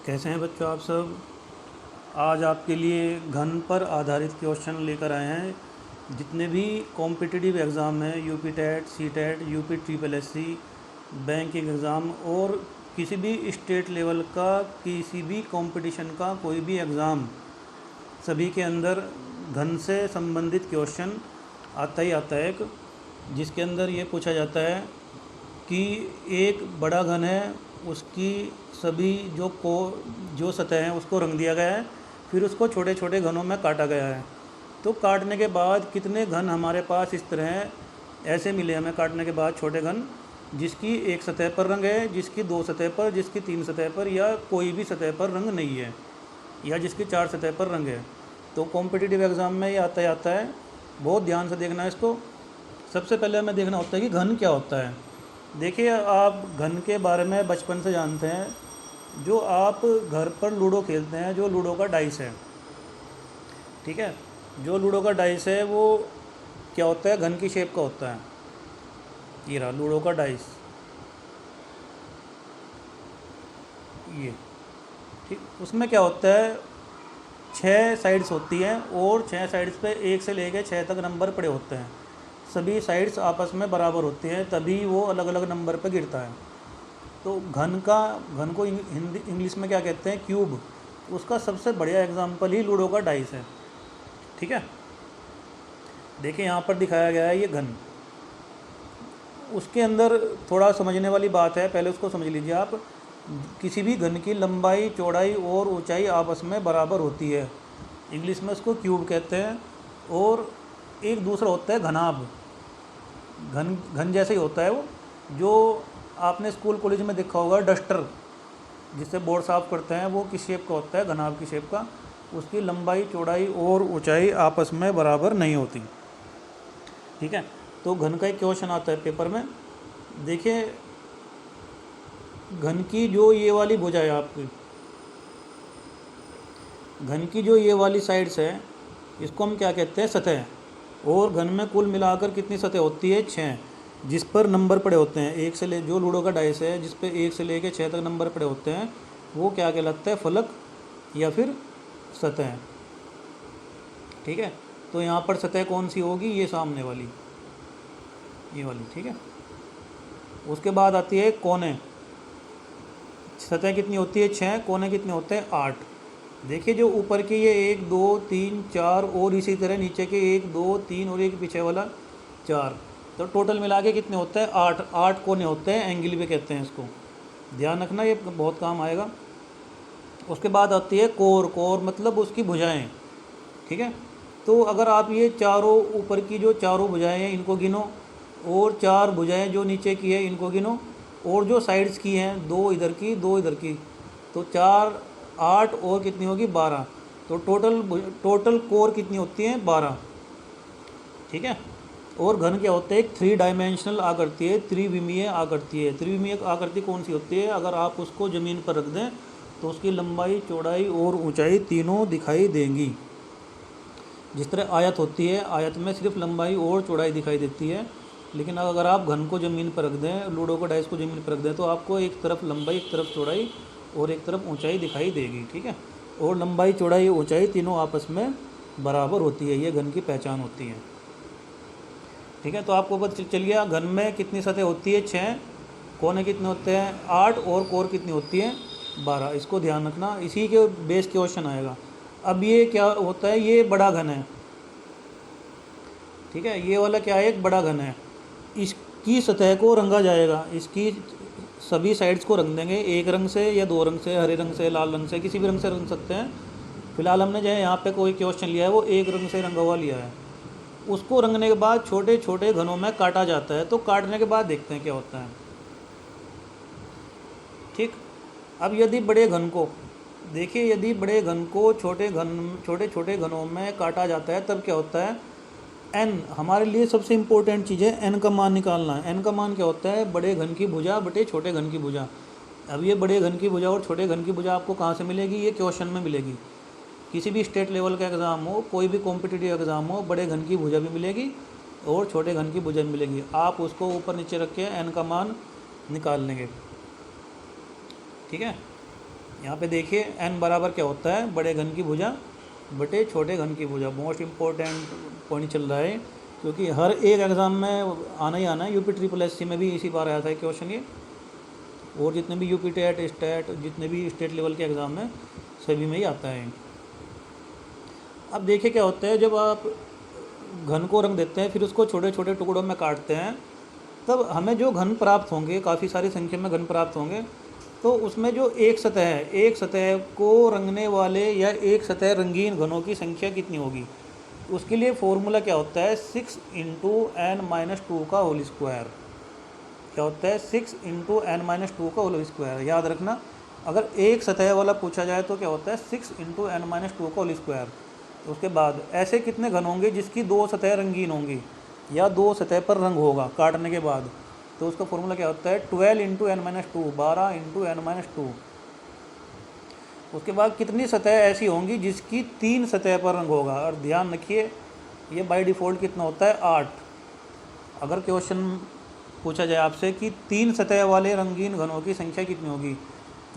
कैसे हैं बच्चों आप सब। आज आपके लिए घन पर आधारित क्वेश्चन लेकर आए हैं। जितने भी कॉम्पिटिटिव एग्ज़ाम हैं, UP TET, C TET, UP triple S C, banking exam और किसी भी स्टेट लेवल का किसी भी कंपटीशन का कोई भी एग्ज़ाम, सभी के अंदर घन से संबंधित क्वेश्चन आता ही आता है। एक जिसके अंदर ये पूछा जाता है कि एक बड़ा घन है, उसकी सभी जो सतह हैं उसको रंग दिया गया है, फिर उसको छोटे छोटे घनों में काटा गया है। तो काटने के बाद कितने घन हमारे पास इस तरह ऐसे मिले हमें काटने के बाद छोटे घन, जिसकी एक सतह पर रंग है, जिसकी दो सतह पर, जिसकी तीन सतह पर, या कोई भी सतह पर रंग नहीं है, या जिसकी चार सतह पर रंग है। तो कॉम्पिटिटिव एग्ज़ाम में ये आता है। बहुत ध्यान से देखना है इसको। सबसे पहले हमें देखना होता है कि घन क्या होता है। देखिए, आप घन के बारे में बचपन से जानते हैं। जो आप घर पर लूडो खेलते हैं, जो लूडो का डाइस है, ठीक है, जो लूडो का डाइस है वो क्या होता है, घन की शेप का होता है। ये रहा लूडो का डाइस, ये ठीक। उसमें क्या होता है, 6 साइड्स होती हैं और 6 साइड्स पे 1 से लेकर 6 तक नंबर पड़े होते हैं। सभी साइड्स आपस में बराबर होती हैं, तभी वो अलग अलग नंबर पे गिरता है। तो घन को हिंदी इंग्लिश में क्या कहते हैं, क्यूब। उसका सबसे बढ़िया एग्जाम्पल ही लूडो का डाइस है, ठीक है। देखिए यहाँ पर दिखाया गया है ये घन। उसके अंदर थोड़ा समझने वाली बात है, पहले उसको समझ लीजिए आप। किसी भी घन की लंबाई, चौड़ाई और ऊंचाई आपस में बराबर होती है, इंग्लिश में उसको क्यूब कहते हैं। और एक दूसरा होता है घनाभ। घन घन जैसे ही होता है वो, जो आपने स्कूल कॉलेज में देखा होगा, डस्टर जिससे बोर्ड साफ करते हैं, वो किस शेप का होता है, घनाभ की शेप का। उसकी लंबाई, चौड़ाई और ऊंचाई आपस में बराबर नहीं होती, ठीक है। तो घन का एक क्वेश्चन आता है पेपर में। देखिए, घन की जो ये वाली भुजा है आपकी, घन की जो ये वाली साइड्स है, इसको हम क्या कहते हैं, सतह। और घन में कुल मिलाकर कितनी सतह होती है, 6, जिस पर नंबर पड़े होते हैं। एक से ले जो लूडो का डाइस है, जिस पे 1 से लेकर 6 तक नंबर पड़े होते हैं, वो क्या कहलाता है, फलक या फिर सतह, ठीक है। तो यहाँ पर सतह कौन सी होगी, ये सामने वाली, ये वाली, ठीक है। उसके बाद आती है कोने। सतह कितनी होती है, 6, कोने कितने होते हैं, 8। देखिए, जो ऊपर के ये 1 2 3 4 और इसी तरह नीचे के 1 2 3 और एक पीछे वाला 4, तो टोटल मिला के कितने होते हैं, 8। 8 कोने होते हैं, एंगल भी कहते हैं इसको, ध्यान रखना, ये बहुत काम आएगा। उसके बाद आती है कोर। कोर मतलब उसकी भुजाएं, ठीक है। तो अगर आप ये चारों ऊपर की जो चारों भुजाएं हैं इनको गिनो, और 4 भुजाएं जो नीचे की है इनको गिनो, और जो साइड्स की हैं, 2 इधर की 2 इधर की, तो 4 8 और कितनी होगी, 12। तो टोटल कोर कितनी होती है, 12, ठीक है। और घन क्या होता है, एक 3 डायमेंशनल आकृति है, त्रिविमीय आकृति है। त्रिविमीय आकृति कौन सी होती है, अगर आप उसको ज़मीन पर रख दें तो उसकी लंबाई, चौड़ाई और ऊंचाई तीनों दिखाई देंगी। जिस तरह आयत होती है, आयत में सिर्फ लंबाई और चौड़ाई दिखाई देती है, लेकिन अगर आप घन को ज़मीन पर रख दें, लूडो का डाइस को ज़मीन पर रख दें, तो आपको एक तरफ लंबाई, एक तरफ चौड़ाई और एक तरफ ऊंचाई दिखाई देगी, ठीक है। और लंबाई, चौड़ाई, ऊंचाई तीनों आपस में बराबर होती है, ये घन की पहचान होती है, ठीक है। तो आपको पता चल गया घन में कितनी सतह होती है, 6, कोने कितने होते हैं, 8, और कोर कितनी होती है, 12। इसको ध्यान रखना, इसी के बेस क्वेश्चन आएगा। अब ये क्या होता है, ये बड़ा घन है, ठीक है। ये वाला क्या है, एक बड़ा घन है। इसकी सतह को रंगा जाएगा, इसकी सभी साइड्स को रंग देंगे, एक रंग से या 2 रंग से, हरे रंग से, लाल रंग से, किसी भी रंग से रंग सकते हैं। फिलहाल हमने जो है यहाँ पे कोई क्वेश्चन लिया है वो एक रंग से रंगा हुआ लिया है। उसको रंगने के बाद छोटे छोटे घनों में काटा जाता है। तो काटने के बाद देखते हैं क्या होता है, ठीक। अब यदि बड़े घन को देखिए, यदि बड़े घन को छोटे छोटे घनों में काटा जाता है, तब क्या होता है, एन हमारे लिए सबसे इम्पोर्टेंट चीज़ है, एन का मान निकालना है। एन का मान क्या होता है, बड़े घन की भुजा बटे छोटे घन की भुजा। अब ये बड़े घन की भुजा और छोटे घन की भुजा आपको कहाँ से मिलेगी, ये क्वेश्चन में मिलेगी। किसी भी स्टेट लेवल का एग्ज़ाम हो, कोई भी कॉम्पिटिटिव एग्ज़ाम हो, बड़े घन की भुजा भी मिलेगी और छोटे घन की भुजा भी मिलेगी। आप उसको ऊपर नीचे रख के एन का मान निकाल लेंगे, ठीक है। यहाँ पे देखिए n बराबर क्या होता है, बड़े घन की भुजा बटे छोटे घन की भुजा। मोस्ट इम्पोर्टेंट पॉइंट चल रहा है, क्योंकि हर एक एग्ज़ाम में आना ही आना है। यूपी ट्रिपल एस सी में भी इसी बार आया था क्वेश्चन ये, और जितने भी यूपी टेट स्टेट जितने भी स्टेट लेवल के एग्ज़ाम में सभी में ही आता है। अब देखिए क्या होता है, जब आप घन को रंग देते हैं फिर उसको छोटे छोटे टुकड़ों में काटते हैं, तब हमें जो घन प्राप्त होंगे, काफ़ी सारी संख्या में घन प्राप्त होंगे। तो उसमें जो एक सतह है, एक सतह को रंगने वाले या एक सतह रंगीन घनों की संख्या कितनी होगी, उसके लिए फॉर्मूला क्या होता है, 6 इंटू एन माइनस टू का होल स्क्वायर। क्या होता है, 6 इंटू एन माइनस टू का होल स्क्वायर। याद रखना, अगर एक सतह वाला पूछा जाए तो क्या होता है, 6 इंटू एन माइनस टू का होल स्क्वायर। उसके बाद ऐसे कितने घन होंगे जिसकी दो सतह रंगीन होंगी या दो सतह पर रंग होगा काटने के बाद, तो उसका फॉर्मूला क्या होता है, 12 into n minus two, 12 into n minus two. उसके बाद कितनी सतह ऐसी होंगी जिसकी 3 सतह पर रंग होगा, और ध्यान रखिए ये बाय डिफ़ॉल्ट कितना होता है, 8। अगर क्वेश्चन पूछा जाए आपसे कि 3 सतह वाले रंगीन घनों की संख्या कितनी होगी,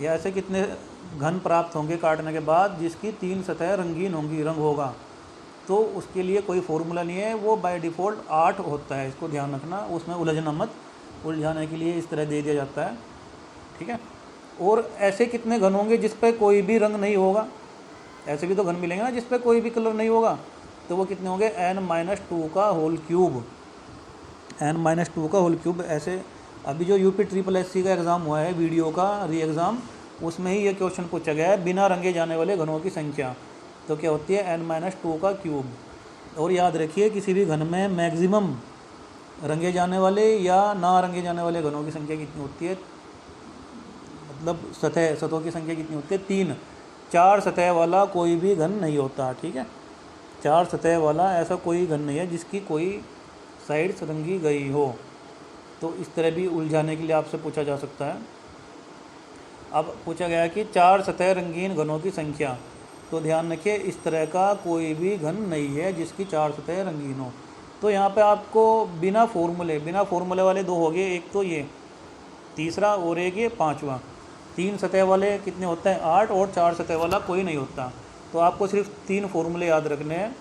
या ऐसे कितने घन प्राप्त होंगे काटने के बाद जिसकी 3 सतह रंगीन होंगी, रंग होगा, तो उसके लिए कोई फॉर्मूला नहीं है, वो बाय डिफ़ॉल्ट 8 होता है। इसको ध्यान रखना, उसमें उलझना मत, उलझाने के लिए इस तरह दे दिया जाता है, ठीक है। और ऐसे कितने घन होंगे जिस पर कोई भी रंग नहीं होगा, ऐसे भी तो घन मिलेंगे ना जिस पर कोई भी कलर नहीं होगा, तो वो कितने होंगे, n माइनस टू का whole cube, n minus two का होल क्यूब। ऐसे अभी जो यूपी ट्रिपल एस सी का एग्ज़ाम हुआ है, वीडियो का री एग्ज़ाम, उसमें ही ये क्वेश्चन पूछा गया है, बिना रंगे जाने वाले घनों की संख्या तो क्या होती है, n माइनस टू का क्यूब। और याद रखिए किसी भी घन में मैक्सिमम रंगे जाने वाले या ना रंगे जाने वाले घनों की संख्या कितनी होती है, मतलब सतहों की संख्या कितनी होती है, 3। 4 सतह वाला कोई भी घन नहीं होता, ठीक है। 4 सतह वाला ऐसा कोई घन नहीं है जिसकी कोई साइड्स रंगी गई हो। तो इस तरह भी उलझाने के लिए आपसे पूछा जा सकता है। अब पूछा गया कि 4 सतह रंगीन घनों की संख्या, तो ध्यान रखिए इस तरह का कोई भी घन नहीं है जिसकी 4 सतह रंगीन हो। तो यहाँ पे आपको बिना फॉर्मूले वाले दो हो गए, एक तो ये तीसरा और एक ये पांचवा। 3 सतह वाले कितने होते हैं, 8, और 4 सतह वाला कोई नहीं होता। तो आपको सिर्फ 3 फॉर्मूले याद रखने हैं,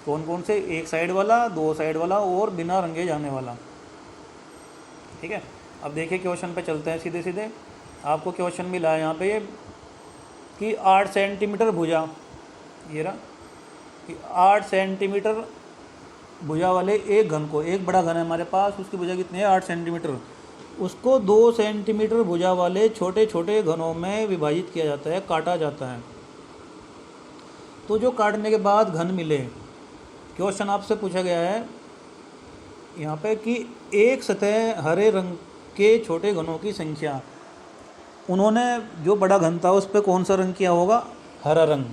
कौन कौन से, एक साइड वाला, दो साइड वाला और बिना रंगे जाने वाला, ठीक है। अब देखिए क्वेश्चन पे चलते हैं सीधे सीधे। आपको क्वेश्चन मिला है यहाँ पे कि 8 सेंटीमीटर भुजा, ये रहा कि 8 सेंटीमीटर भुजा वाले एक घन को, एक बड़ा घन है हमारे पास, उसकी भुजा कितनी है, 8 सेंटीमीटर, उसको 2 सेंटीमीटर भुजा वाले छोटे छोटे घनों में विभाजित किया जाता है, काटा जाता है। तो जो काटने के बाद घन मिले, क्वेश्चन आपसे पूछा गया है यहाँ पे कि एक सतह हरे रंग के छोटे घनों की संख्या। उन्होंने जो बड़ा घन था उस पर कौन सा रंग किया होगा, हरा रंग,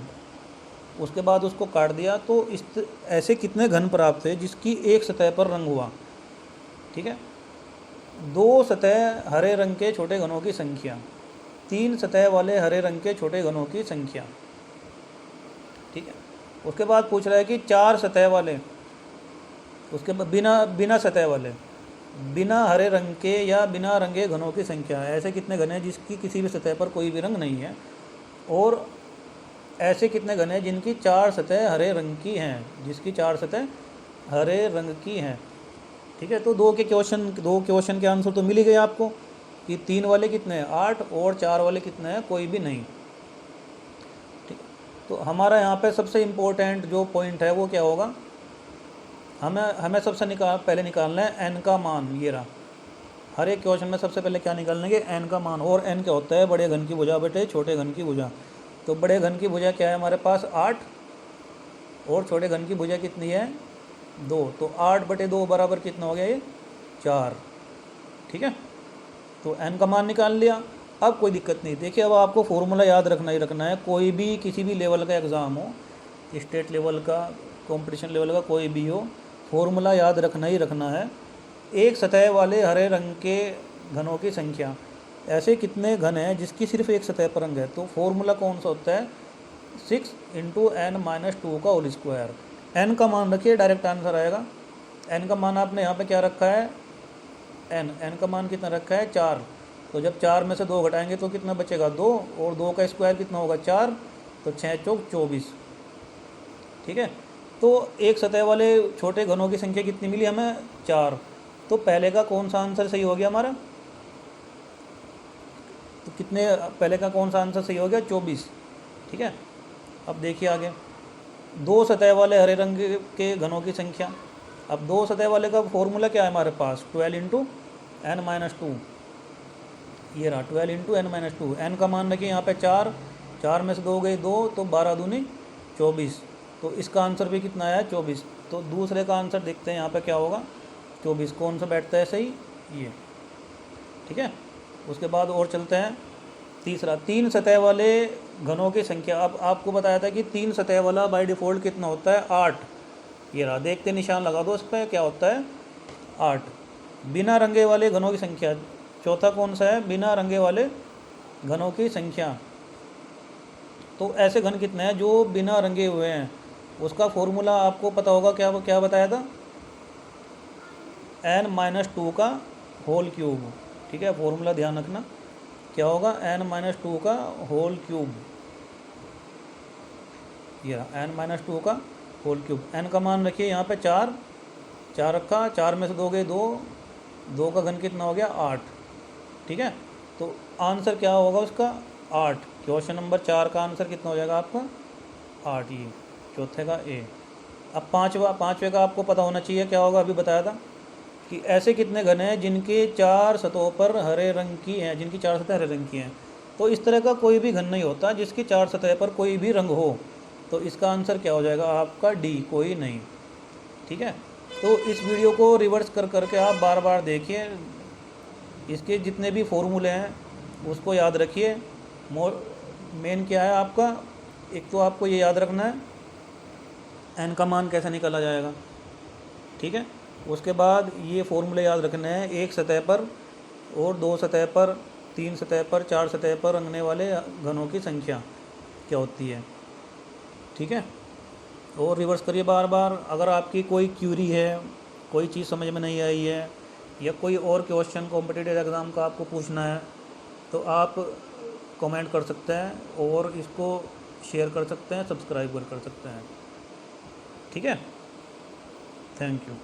उसके बाद उसको काट दिया, तो इस ऐसे कितने घन प्राप्त हुए जिसकी एक सतह पर रंग हुआ, ठीक है। 2 सतह हरे रंग के छोटे घनों की संख्या, 3 सतह वाले हरे रंग के छोटे घनों की संख्या, ठीक है। उसके बाद पूछ रहा है कि 4 सतह वाले, उसके बाद बिना सतह वाले, बिना हरे रंग के या बिना रंगे घनों की संख्या। ऐसे कितने घन हैं जिसकी किसी भी सतह पर कोई भी रंग नहीं है, और ऐसे कितने घन हैं जिनकी 4 सतह हरे रंग की हैं, जिसकी 4 सतह हरे रंग की हैं, ठीक है। तो दो क्वेश्चन के आंसर तो मिल ही गए आपको कि 3 वाले कितने हैं, 8, और 4 वाले कितने हैं, कोई भी नहीं, ठीक है। तो हमारा यहाँ पे सबसे इम्पोर्टेंट जो पॉइंट है वो क्या होगा, हमें सबसे पहले निकालना है n का मान। ये रहा, हर एक क्वेश्चन में सबसे पहले क्या निकालेंगे, n का मान। और n क्या होता है, बड़े घन की भुजा बटे छोटे घन की भुजा। तो बड़े घन की भुजा क्या है हमारे पास, 8, और छोटे घन की भुजा कितनी है, 2। तो 8 बटे 2 बराबर कितना हो गया, ये 4, ठीक है। तो n का मान निकाल लिया। अब कोई दिक्कत नहीं, देखिए अब आपको फॉर्मूला याद रखना ही रखना है। कोई भी किसी भी लेवल का एग्ज़ाम हो, स्टेट लेवल का, कंपटीशन लेवल का, कोई भी हो, फॉर्मूला याद रखना ही रखना है। एक सतह वाले हरे रंग के घनों की संख्या, ऐसे कितने घन हैं जिसकी सिर्फ एक सतह पर रंग है, तो फॉर्मूला कौन सा होता है, 6 इंटू एन माइनस टू का होल स्क्वायर। एन का मान रखिए, डायरेक्ट आंसर आएगा। एन का मान आपने यहाँ पे क्या रखा है, एन का मान कितना रखा है, 4। तो जब 4 में से 2 घटाएंगे तो कितना बचेगा 2, और 2 का स्क्वायर कितना होगा 4, तो 6 चौक 24। ठीक है, तो एक सतह वाले छोटे घनों की संख्या कितनी मिली हमें 4। तो पहले का कौन सा आंसर सही हो गया हमारा, तो कितने, पहले का कौन सा आंसर सही हो गया 24। ठीक है, अब देखिए आगे, 2 सतह वाले हरे रंग के घनों की संख्या। अब 2 सतह वाले का फॉर्मूला क्या है हमारे पास, 12 इंटू एन माइनस 2। ये रहा 12 इंटू एन माइनस 2। एन का मान रखिए यहाँ पे 4, 4 में से 2 गई 2, तो 12 दूनी 24। तो इसका आंसर भी कितना आया 24। तो दूसरे का आंसर देखते हैं यहाँ पे क्या होगा 24। कौन सा बैठता है सही, ये। ठीक है, उसके बाद और चलते हैं तीसरा, 3 सतह वाले घनों की संख्या। अब आपको बताया था कि 3 सतह वाला बाय डिफ़ॉल्ट कितना होता है 8। ये रहा, देखते निशान लगा दो इस पर, क्या होता है 8। बिना रंगे वाले घनों की संख्या, चौथा कौन सा है, बिना रंगे वाले घनों की संख्या। तो ऐसे घन कितने हैं जो बिना रंगे हुए हैं, उसका फॉर्मूला आपको पता होगा, क्या क्या बताया था, n माइनस 2 का होल क्यूब। ठीक है, फॉर्मूला ध्यान रखना क्या होगा, n माइनस 2 का होल क्यूब। ये n माइनस 2 का होल क्यूब। n का मान रखिए यहाँ पे 4, 4 रखा, 4 में से 2 गए 2, 2 का घन कितना हो गया 8। ठीक है, तो आंसर क्या होगा उसका 8। क्वेश्चन नंबर 4 का आंसर कितना हो जाएगा आपका 8, ये चौथे का ए। अब पाँचवें का आपको पता होना चाहिए क्या होगा, अभी बताया था कि ऐसे कितने घन हैं जिनके 4 सतहों पर हरे रंग की हैं, जिनकी 4 सतह हरे रंग की हैं। तो इस तरह का कोई भी घन नहीं होता जिसकी 4 सतह पर कोई भी रंग हो। तो इसका आंसर क्या हो जाएगा आपका डी, कोई नहीं। ठीक है, तो इस वीडियो को रिवर्स कर करके आप बार बार देखिए, इसके जितने भी फॉर्मूले हैं उसको याद रखिए। मेन क्या है आपका, एक तो आपको ये याद रखना है एन का मान कैसे निकाला जाएगा। ठीक है, उसके बाद ये फॉर्मूले याद रखने हैं, एक सतह पर और 2 सतह पर, 3 सतह पर, 4 सतह पर रंगने वाले घनों की संख्या क्या होती है। ठीक है, और रिवर्स करिए बार बार। अगर आपकी कोई क्यूरी है, कोई चीज़ समझ में नहीं आई है, या कोई और क्वेश्चन कॉम्पिटिटिव एग्ज़ाम का आपको पूछना है, तो आप कमेंट कर सकते हैं और इसको शेयर कर सकते हैं, सब्सक्राइब कर सकते हैं। ठीक है, थैंक यू।